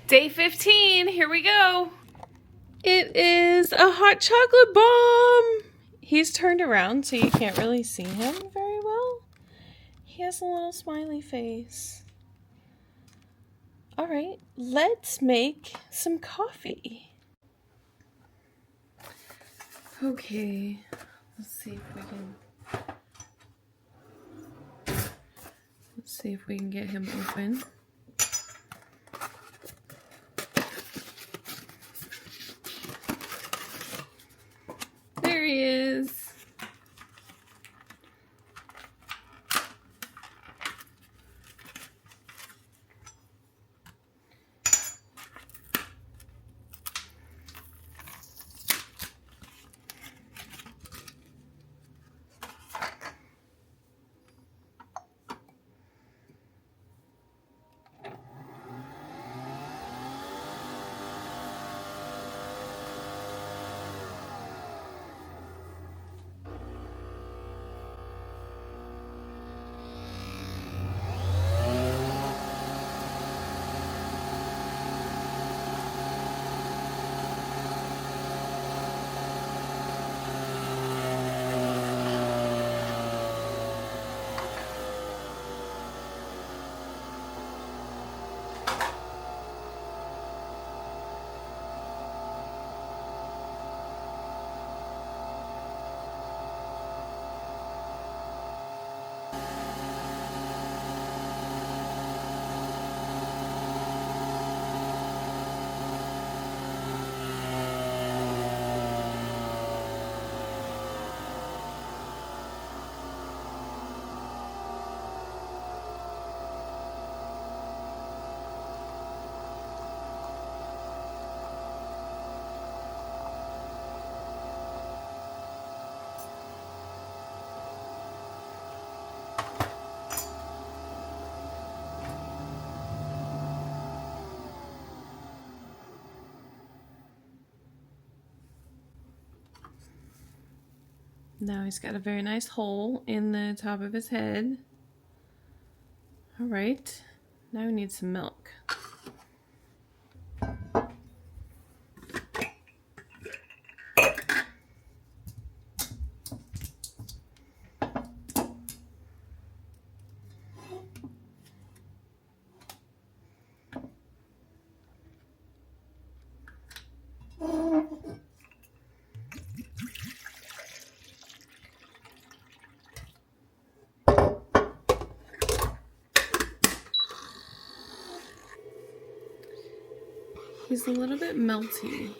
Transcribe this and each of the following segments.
Day 15, here we go. It is a hot chocolate bomb. He's turned around so you can't really see him very well. He has a little smiley face. All right, let's make some coffee. Okay, let's see if we can get him open. There he is. Now he's got a very nice hole in the top of his head. All right, now we need some milk. He's a little bit melty.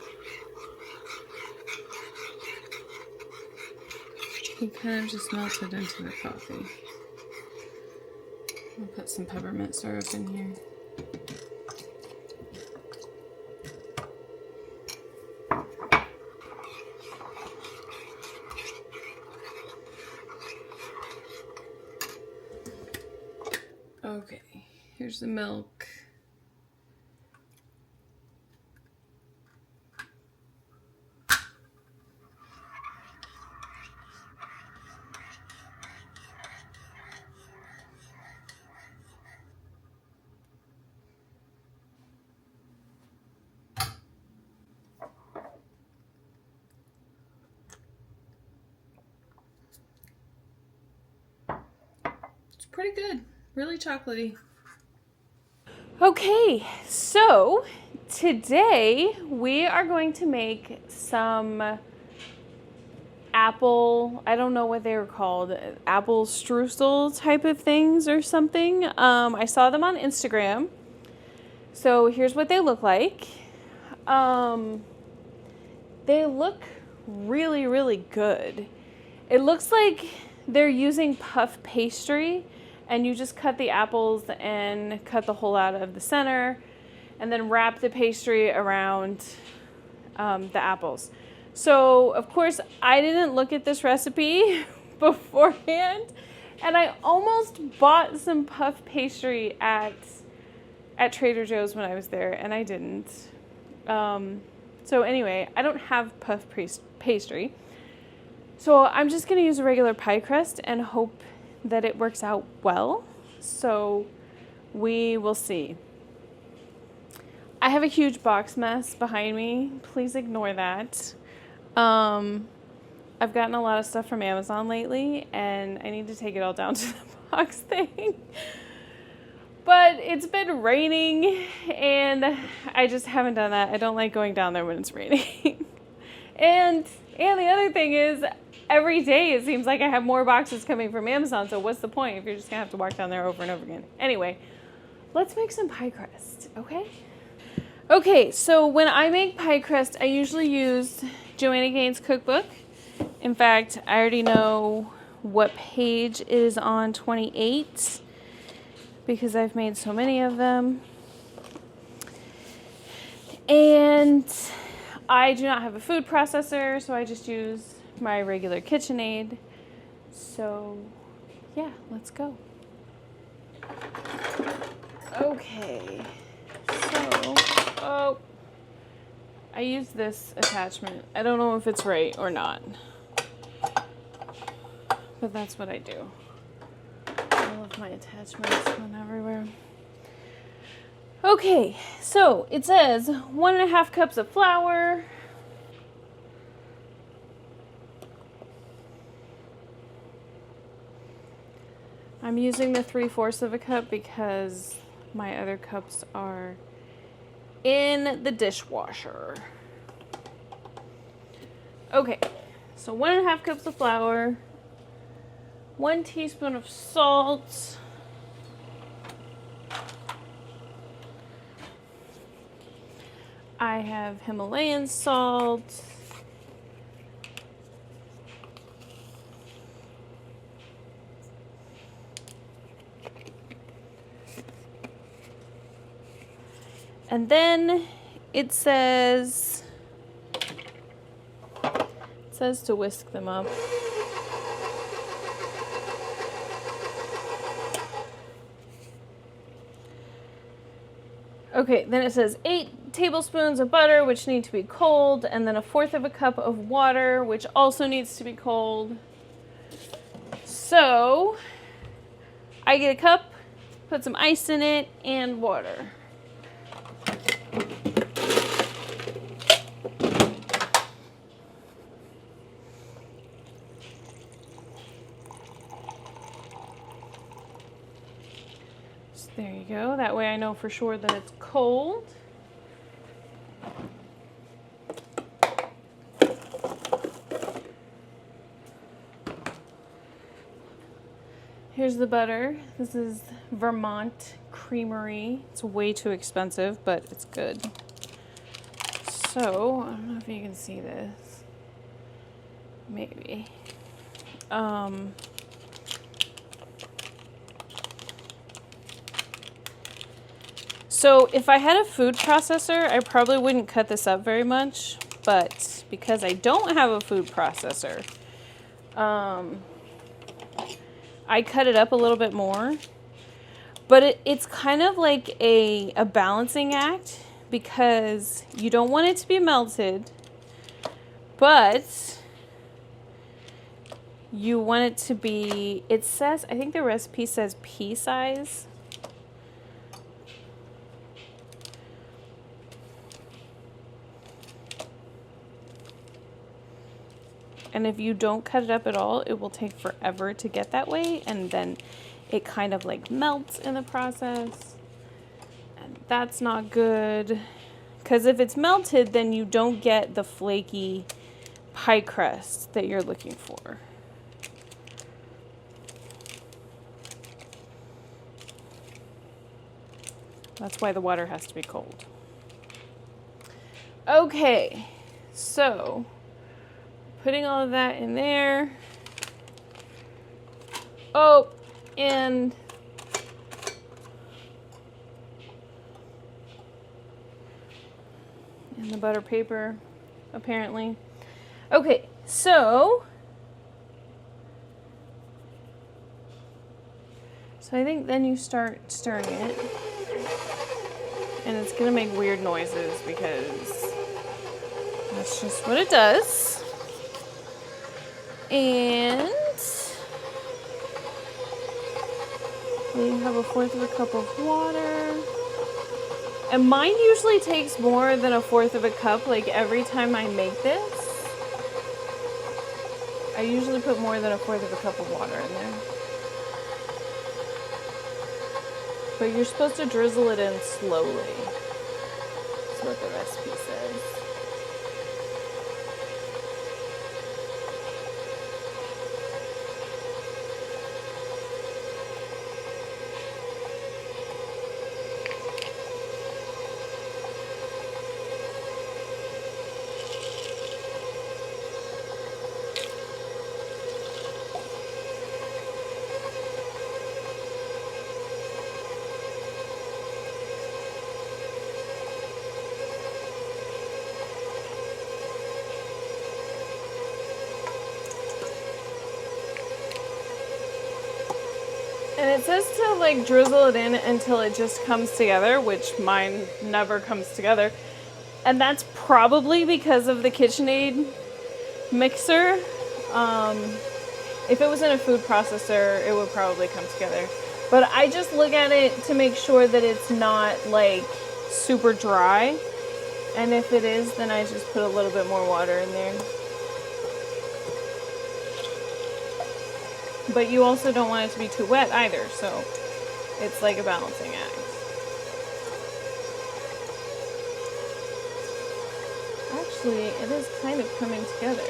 He kind of just melted into the coffee. I'll put some peppermint syrup in here. Okay, here's the milk. It's pretty good, really chocolatey. Okay, so today we are going to make some apple, I don't know what they were called, apple streusel type of things or something. I saw them on Instagram. So here's what they look like. They look really, really good. It looks like they're using puff pastry, and you just cut the apples and cut the hole out of the center and then wrap the pastry around the apples. So of course I didn't look at this recipe beforehand, and I almost bought some puff pastry at Trader Joe's when I was there, and I didn't. So anyway, I don't have puff pastry. So I'm just going to use a regular pie crust and hope that it works out well. So we will see. I have a huge box mess behind me. Please ignore that. I've gotten a lot of stuff from Amazon lately, and I need to take it all down to the box thing. But it's been raining, and I just haven't done that. I don't like going down there when it's raining. And the other thing is, every day it seems like I have more boxes coming from Amazon, so what's the point if you're just going to have to walk down there over and over again? Anyway, let's make some pie crust, okay? Okay, so when I make pie crust, I usually use Joanna Gaines' cookbook. In fact, I already know what page it is on, 28, because I've made so many of them. And I do not have a food processor, so I just use my regular KitchenAid. So, yeah, let's go. Okay, so, I use this attachment. I don't know if it's right or not, but that's what I do. All of my attachments went everywhere. Okay, so it says 1.5 cups of flour. I'm using the 3/4 of a cup because my other cups are in the dishwasher. Okay, so 1.5 cups of flour, 1 teaspoon of salt, I have Himalayan salt, and then it says to whisk them up. Okay, then it says 8 tablespoons of butter, which need to be cold, and then 1/4 of a cup of water, which also needs to be cold. So I get a cup, put some ice in it, and water. There you go. That way I know for sure that it's cold. Here's the butter. This is Vermont Creamery. It's way too expensive, but it's good. So, I don't know if you can see this. Maybe. So if I had a food processor, I probably wouldn't cut this up very much, but because I don't have a food processor, I cut it up a little bit more. But it's kind of like a balancing act, because you don't want it to be melted, but you want it to be, it says, I think the recipe says pea size. And if you don't cut it up at all, it will take forever to get that way. And then it kind of like melts in the process. And that's not good. Because if it's melted, then you don't get the flaky pie crust that you're looking for. That's why the water has to be cold. Okay, so putting all of that in there. Oh, and the butter paper, apparently. Okay, so I think then you start stirring it. And it's gonna make weird noises because that's just what it does. And then you have 1/4 of a cup of water. And mine usually takes more than 1/4 of a cup, like every time I make this. I usually put more than 1/4 of a cup of water in there. But you're supposed to drizzle it in slowly. That's what the recipe says. And it says to like drizzle it in until it just comes together, which mine never comes together. And that's probably because of the KitchenAid mixer. If it was in a food processor, it would probably come together. But I just look at it to make sure that it's not like super dry. And if it is, then I just put a little bit more water in there. But you also don't want it to be too wet either, so it's like a balancing act. Actually, it is kind of coming together.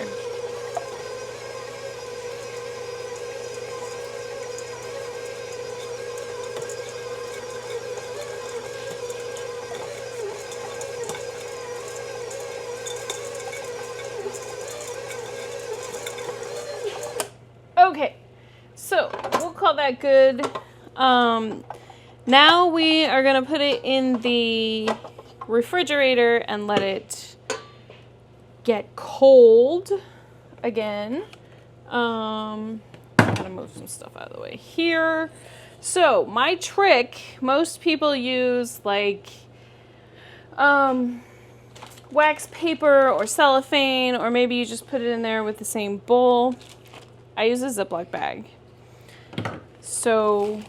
Okay. So we'll call that good. Now we are going to put it in the refrigerator and let it get cold again. I gotta move some stuff out of the way here. So my trick, most people use like wax paper or cellophane, or maybe you just put it in there with the same bowl. I use a Ziploc bag. So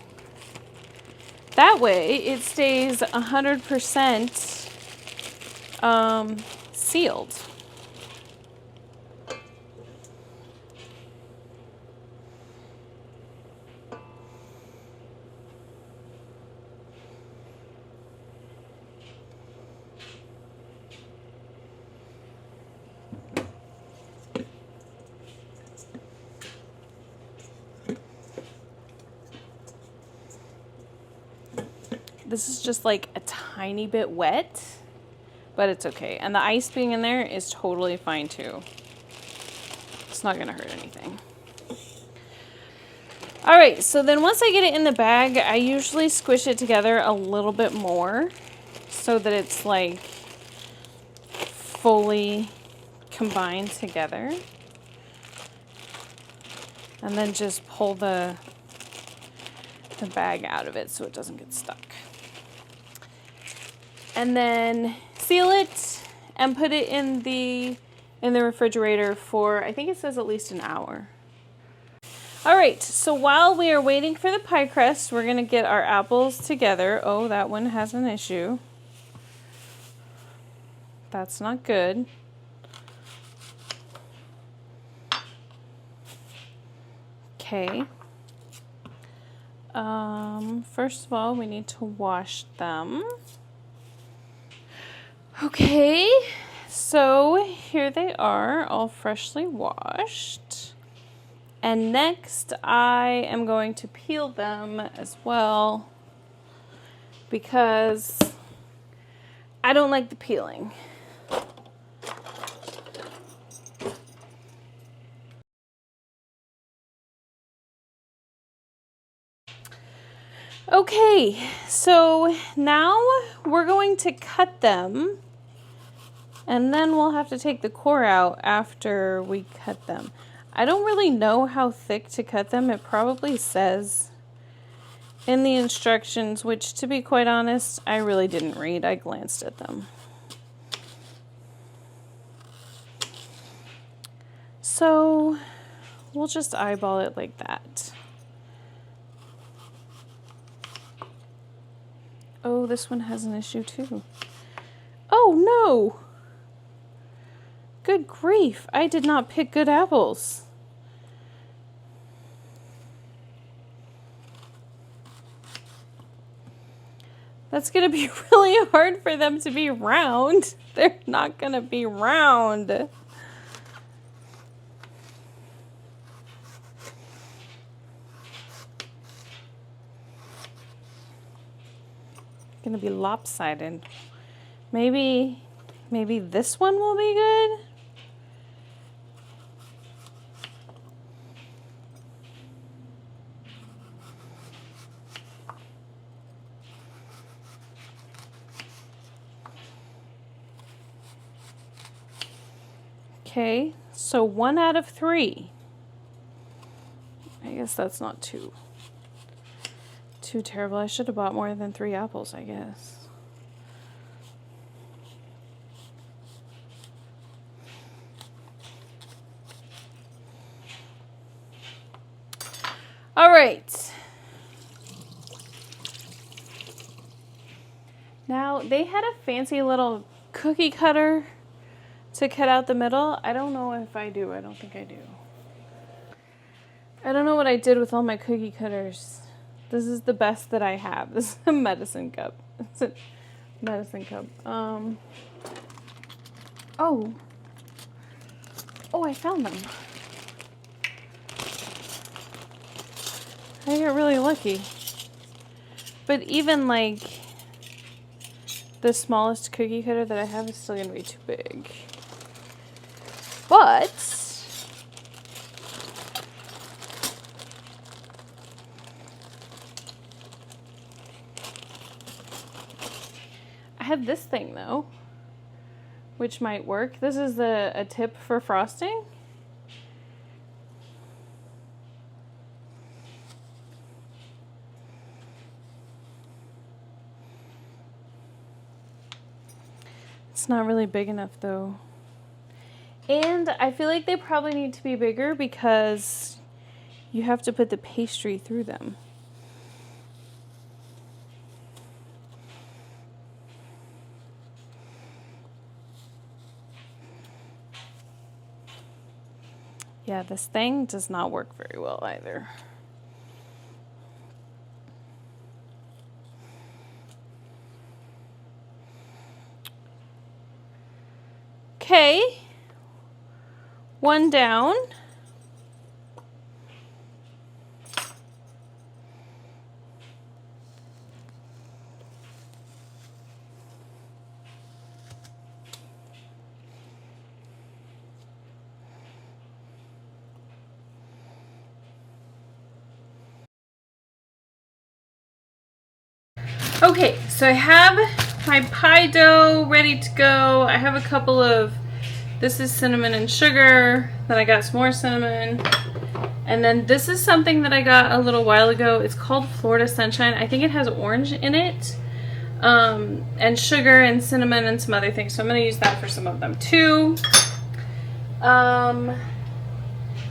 that way it stays 100% sealed. This is just like a tiny bit wet, but it's okay. And the ice being in there is totally fine too. It's not gonna hurt anything. All right, so then once I get it in the bag, I usually squish it together a little bit more so that it's like fully combined together. And then just pull the bag out of it so it doesn't get stuck. And then seal it and put it in the refrigerator for, I think it says at least an hour. All right, so while we are waiting for the pie crust, we're gonna get our apples together. Oh, that one has an issue. That's not good. Okay. First of all, we need to wash them. Okay, so here they are, all freshly washed. And next, I am going to peel them as well because I don't like the peeling. Okay, so now we're going to cut them, and then we'll have to take the core out after we cut them. I don't really know how thick to cut them. It probably says in the instructions, which, to be quite honest, I really didn't read. I glanced at them. So we'll just eyeball it like that. Oh, this one has an issue too. Oh no! Good grief, I did not pick good apples. That's gonna be really hard for them to be round. They're not gonna be round. Gonna be lopsided. Maybe this one will be good. Okay, so 1 out of 3. I guess that's not too terrible. I should have bought more than 3 apples, I guess. All right. Now, they had a fancy little cookie cutter to cut out the middle. I don't know if I do. I don't think I do. I don't know what I did with all my cookie cutters. This is the best that I have. This is a medicine cup. It's a medicine cup. Oh, I found them. I got really lucky. But even like the smallest cookie cutter that I have is still gonna be too big. But I have this thing though, which might work. This is a tip for frosting. It's not really big enough though. And I feel like they probably need to be bigger because you have to put the pastry through them. Yeah, this thing does not work very well either. Okay, 1 down. Okay, so I have my pie dough ready to go. I have a couple of, this is cinnamon and sugar, then I got some more cinnamon, and then this is something that I got a little while ago. It's called Florida Sunshine. I think it has orange in it, and sugar and cinnamon and some other things, so I'm going to use that for some of them too. And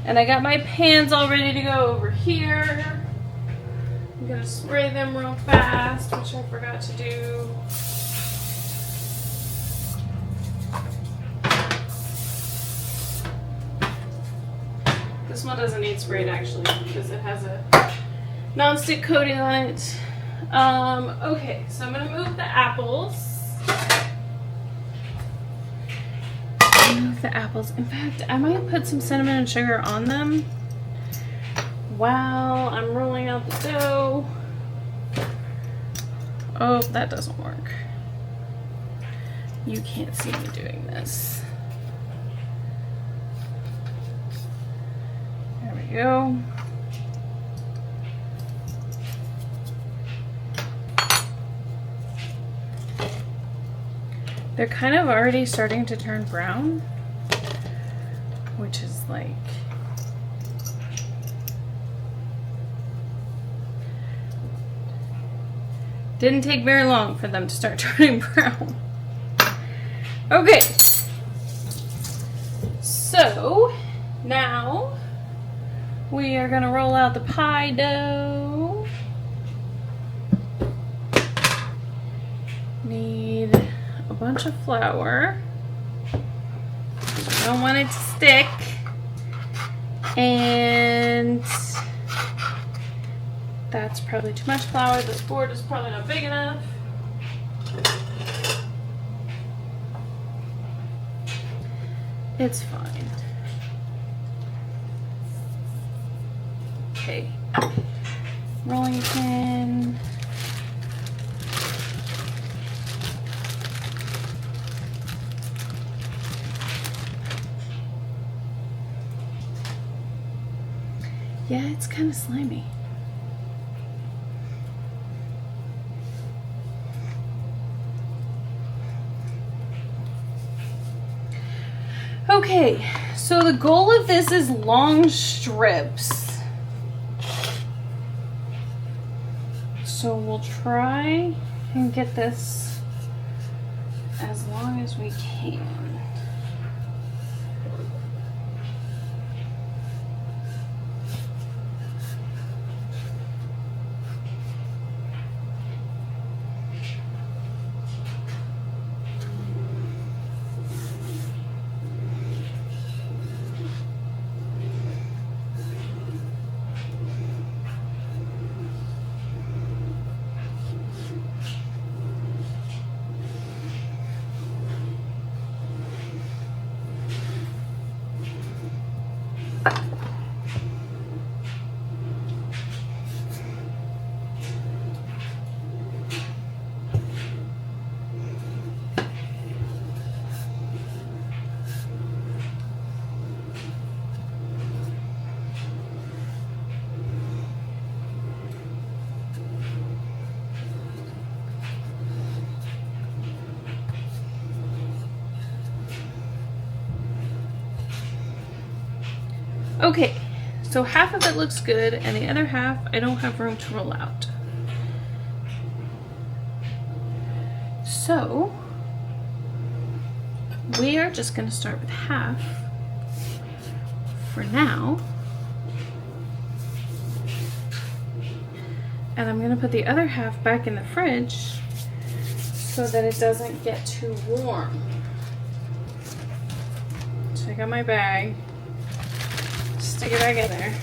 I got my pans all ready to go over here. I'm going to spray them real fast, which I forgot to do. This one doesn't need sprayed actually because it has a non-stick coating on it. Okay, so I'm going to move the apples. Move the apples. In fact, I might put some cinnamon and sugar on them while I'm rolling out the dough. Oh, that doesn't work. You can't see me doing this. There we go. They're kind of already starting to turn brown, which is like, didn't take very long for them to start turning brown. Okay, so now we are gonna roll out the pie dough. a bunch of flour. I don't want it to stick. And that's probably too much flour. This board is probably not big enough. It's fine. Okay. Rolling pin. Yeah, it's kind of slimy. Okay, so the goal of this is long strips. So we'll try and get this as long as we can. Okay, so half of it looks good and the other half I don't have room to roll out. So we are just going to start with half for now. And I'm going to put the other half back in the fridge so that it doesn't get too warm. So I got my bag. Stick it back in there.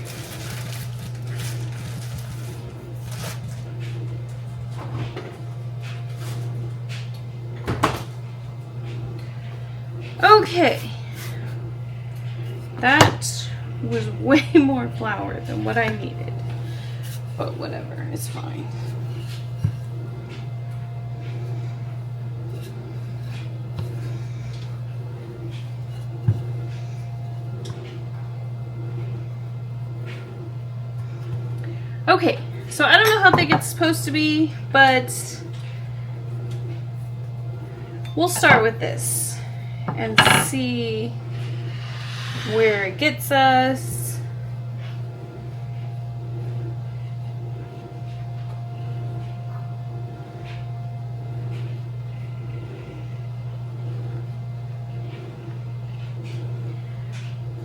Okay. That was way more flour than what I needed. But whatever, it's fine. Okay, so I don't know how thick it's supposed to be, but we'll start with this and see where it gets us.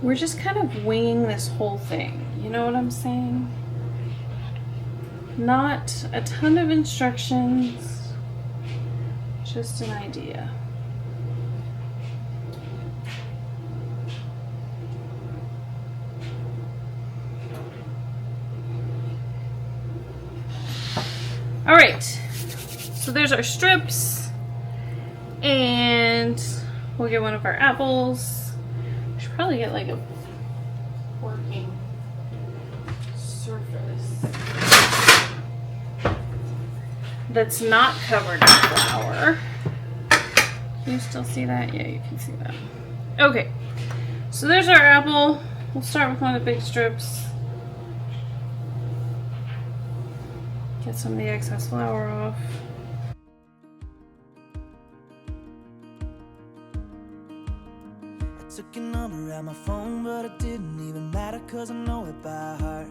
We're just kind of winging this whole thing, you know what I'm saying? Not a ton of instructions, just an idea. All right, so there's our strips, and we'll get one of our apples. We should probably get like a working surface that's not covered in flour. Can you still see that? Yeah, you can see that. Okay, so there's our apple. We'll start with one of the big strips. Get some of the excess flour off. I took your number out my phone, but it didn't even matter, cause I know it by heart.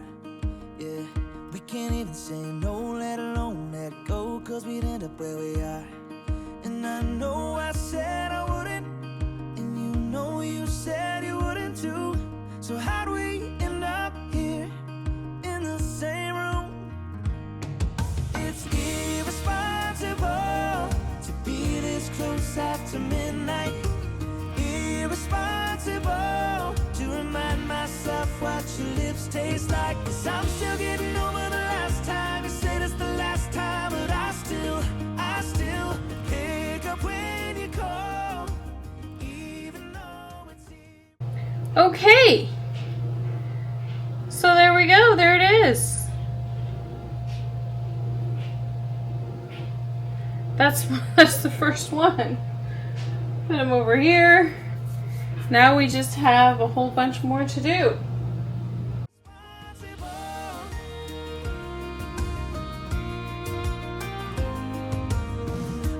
Yeah, we can't even say no, let alone let go, cause we'd end up where we are. And I know I said I wouldn't, and you know you said you wouldn't too. So how'd we end up here in the same room? It's irresponsible to be this close. I what your lips taste like. 'Cause I'm still getting over the last time you said it's the last time. But I still pick up when you call, even though it's here. Okay. So there we go. There it is. That's the first one. Put them over here. Now we just have a whole bunch more to do.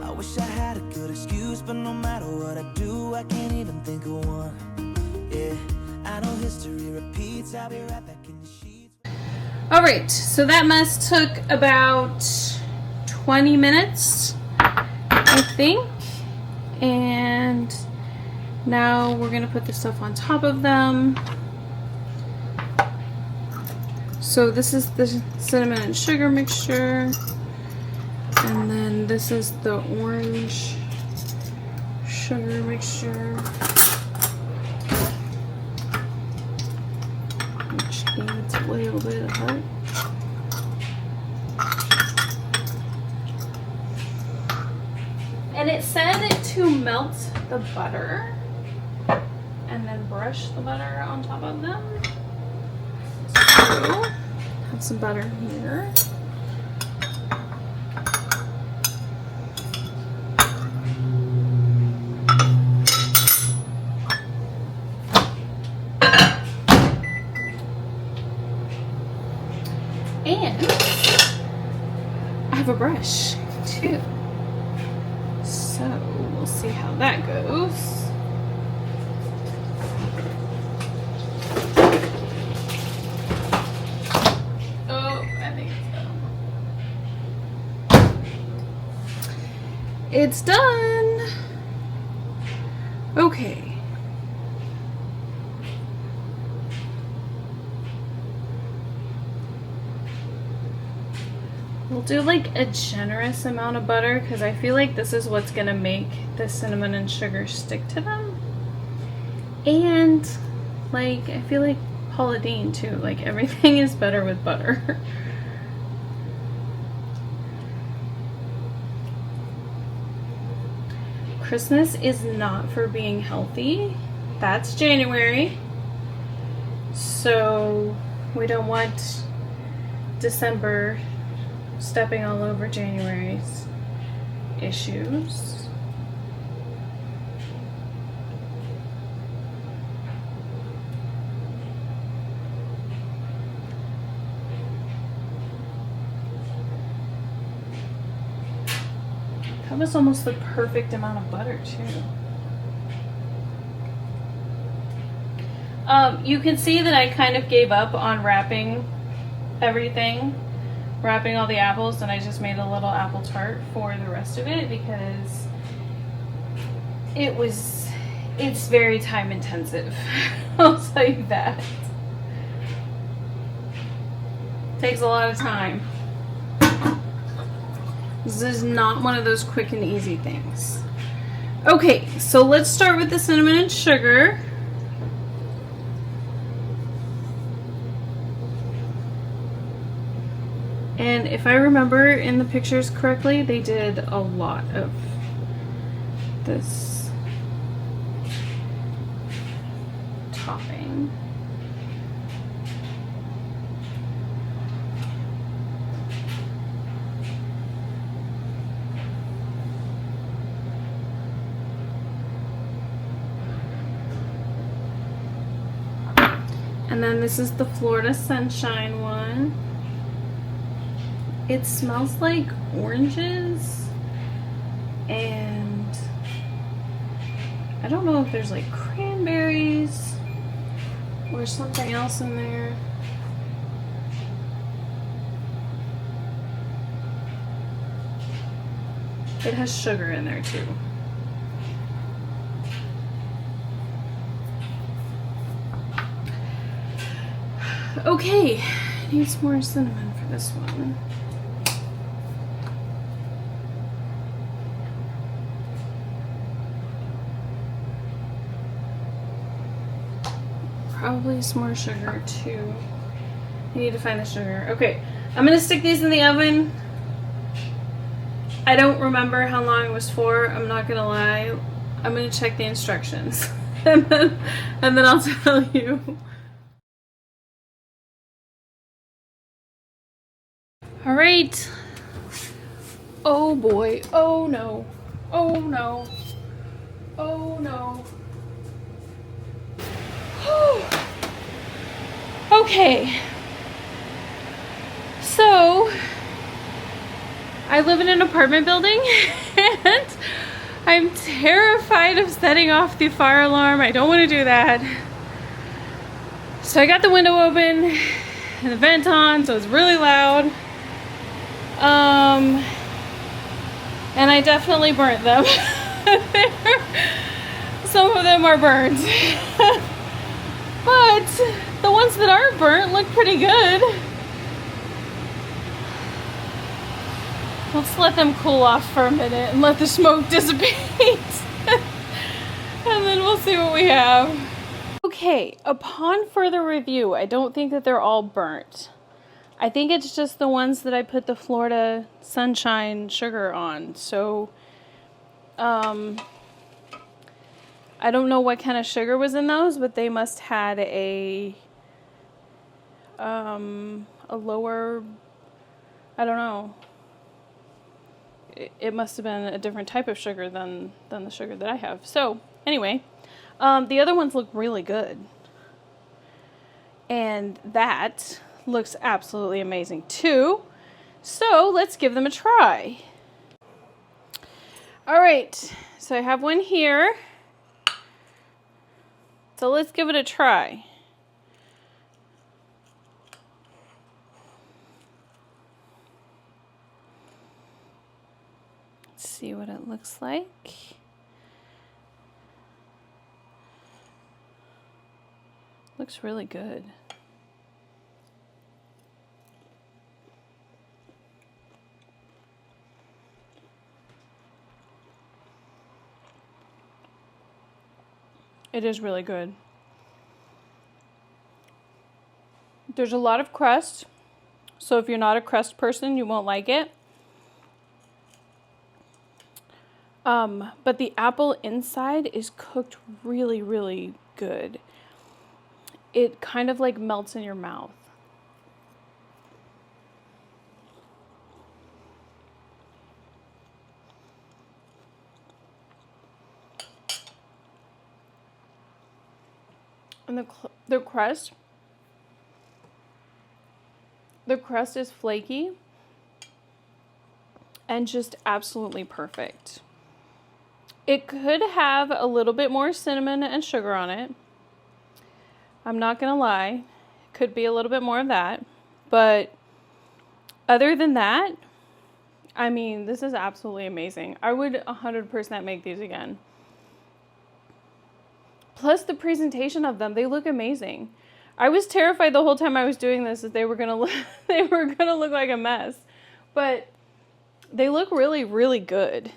I wish I had a good excuse, but no matter what I do, I can't even think of one. Yeah, I know history repeats. I'll be right back in the sheets. All right, so that mess took about 20 minutes, I think. And now we're gonna put the stuff on top of them. So this is the cinnamon and sugar mixture. And then this is the orange sugar mixture, which needs a little bit of help. And it said to melt the butter and then brush the butter on top of them. So, have some butter here. And I have a brush too. So we'll see how that goes. Oh, I think it's done. Okay. We'll do like a generous amount of butter because I feel like this is what's gonna make the cinnamon and sugar stick to them. And like, I feel like Paula Deen too, like everything is better with butter. Christmas is not for being healthy. That's January. So we don't want December stepping all over January's issues. That was almost the perfect amount of butter too. You can see that I kind of gave up on wrapping everything, wrapping all the apples, and I just made a little apple tart for the rest of it because it's very time intensive. I'll tell you that. Takes a lot of time. This is not one of those quick and easy things. Okay, so let's start with the cinnamon and sugar. And if I remember in the pictures correctly, they did a lot of this topping. And then this is the Florida Sunshine one. It smells like oranges, and I don't know if there's like cranberries or something else in there. It has sugar in there too. Okay, needs more cinnamon for this one. Probably some more sugar too. I need to find the sugar. Okay, I'm gonna stick these in the oven. I don't remember how long it was for. I'm not gonna lie. I'm gonna check the instructions and then I'll tell you. All right. Oh boy. Oh no. Oh no. Oh no. Okay. So, I live in an apartment building and I'm terrified of setting off the fire alarm. I don't want to do that. So I got the window open and the vent on, so it's really loud. And I definitely burnt them. Some of them are burnt. But the ones that aren't burnt look pretty good. Let's let them cool off for a minute and let the smoke dissipate. And then we'll see what we have. Okay, upon further review, I don't think that they're all burnt. I think it's just the ones that I put the Florida Sunshine sugar on. So, I don't know what kind of sugar was in those, but they must had a lower, I don't know. It must have been a different type of sugar than the sugar that I have. So, anyway, the other ones look really good. And that looks absolutely amazing too. So let's give them a try. All right, so I have one here. So let's give it a try. Let's see what it looks like. Looks really good. It is really good. There's a lot of crust, so if you're not a crust person, you won't like it. But the apple inside is cooked really, really good. It kind of like melts in your mouth. And the crust is flaky and just absolutely perfect. It could have a little bit more cinnamon and sugar on it. I'm not gonna lie, could be a little bit more of that, but other than that, I mean, this is absolutely amazing. I would 100% make these again. Plus the presentation of them, they look amazing. I was terrified the whole time I was doing this that they were gonna look, look like a mess, but they look really, really good.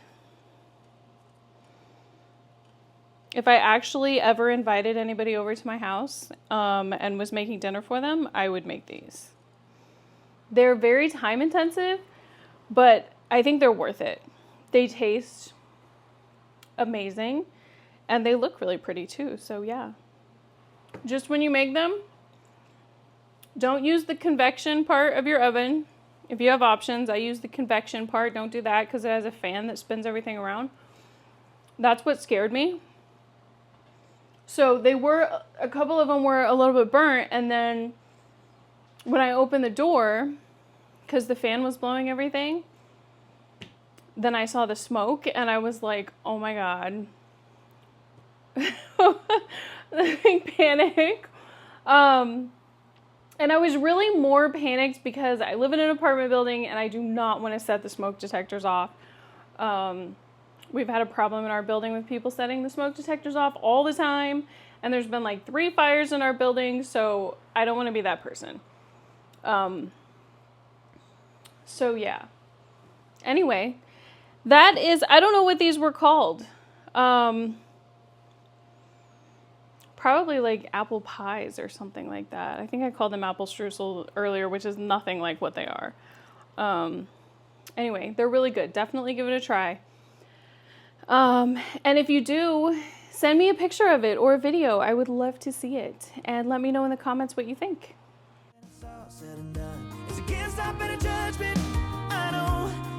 If I actually ever invited anybody over to my house and was making dinner for them, I would make these. They're very time intensive, but I think they're worth it. They taste amazing and they look really pretty too. So yeah, just when you make them, don't use the convection part of your oven. If you have options, I use the convection part. Don't do that because it has a fan that spins everything around. That's what scared me. So a couple of them were a little bit burnt, and then when I opened the door, because the fan was blowing everything, then I saw the smoke, and I was like, oh my God. Panic. And I was really more panicked because I live in an apartment building, and I do not want to set the smoke detectors off. We've had a problem in our building with people setting the smoke detectors off all the time. And there's been like 3 fires in our building. So I don't want to be that person. So yeah. Anyway, that is, I don't know what these were called. Probably like apple pies or something like that. I think I called them apple streusel earlier, which is nothing like what they are. Anyway, they're really good. Definitely give it a try. And if you do, send me a picture of it or a video. I would love to see it. And let me know in the comments what you think. It's all said and done. It's against our better judgment. I know